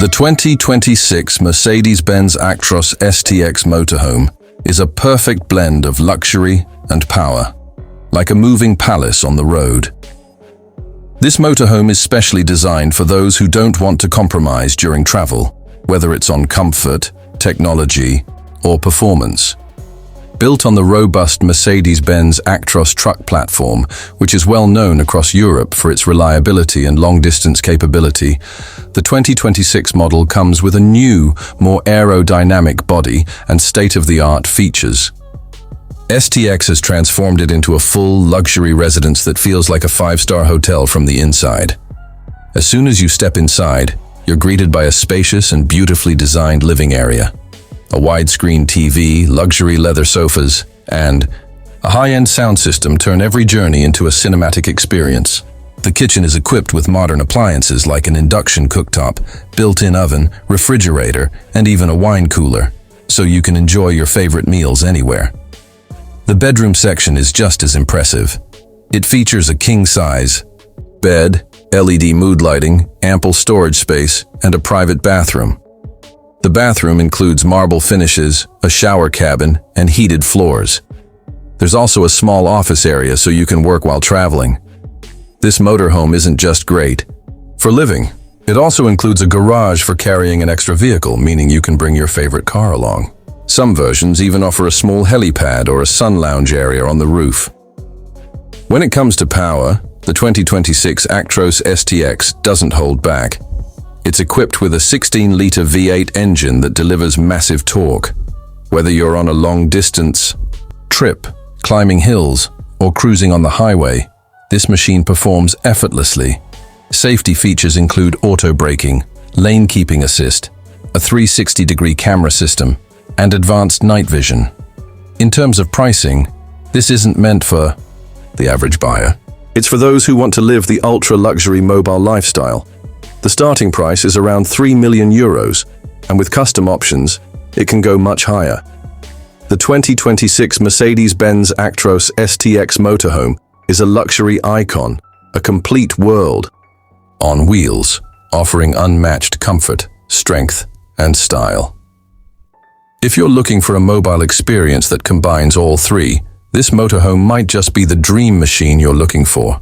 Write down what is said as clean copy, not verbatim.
The 2026 Mercedes-Benz STX Motorhome is a perfect blend of luxury and power, like a moving palace on the road. This motorhome is specially designed for those who don't want to compromise during travel, whether it's on comfort, technology, or performance. Built on the robust Mercedes-Benz Actros truck platform, which is well known across Europe for its reliability and long-distance capability, the 2026 model comes with a new, more aerodynamic body and state-of-the-art features. STX has transformed it into a full, luxury residence that feels like a five-star hotel from the inside. As soon as you step inside, you're greeted by a spacious and beautifully designed living area. A widescreen TV, luxury leather sofas, and a high-end sound system turn every journey into a cinematic experience. The kitchen is equipped with modern appliances like an induction cooktop, built-in oven, refrigerator, and even a wine cooler, so you can enjoy your favorite meals anywhere. The bedroom section is just as impressive. It features a king-size bed, LED mood lighting, ample storage space, and a private bathroom. The bathroom includes marble finishes, a shower cabin, and heated floors. There's also a small office area so you can work while traveling. This motorhome isn't just great for living. It also includes a garage for carrying an extra vehicle, meaning you can bring your favorite car along. Some versions even offer a small helipad or a sun lounge area on the roof. When it comes to power, the 2026 Actros STX doesn't hold back. It's equipped with a 16-liter V8 engine that delivers massive torque. Whether you're on a long-distance trip, climbing hills, or cruising on the highway, this machine performs effortlessly. Safety features include auto braking, lane keeping assist, a 360-degree camera system, and advanced night vision. In terms of pricing, this isn't meant for the average buyer. It's for those who want to live the ultra-luxury mobile lifestyle. The starting price is around 3 million euros, and with custom options, it can go much higher. The 2026 Mercedes-Benz Actros STX Motorhome is a luxury icon, a complete world on wheels, offering unmatched comfort, strength, and style. If you're looking for a mobile experience that combines all three, this motorhome might just be the dream machine you're looking for.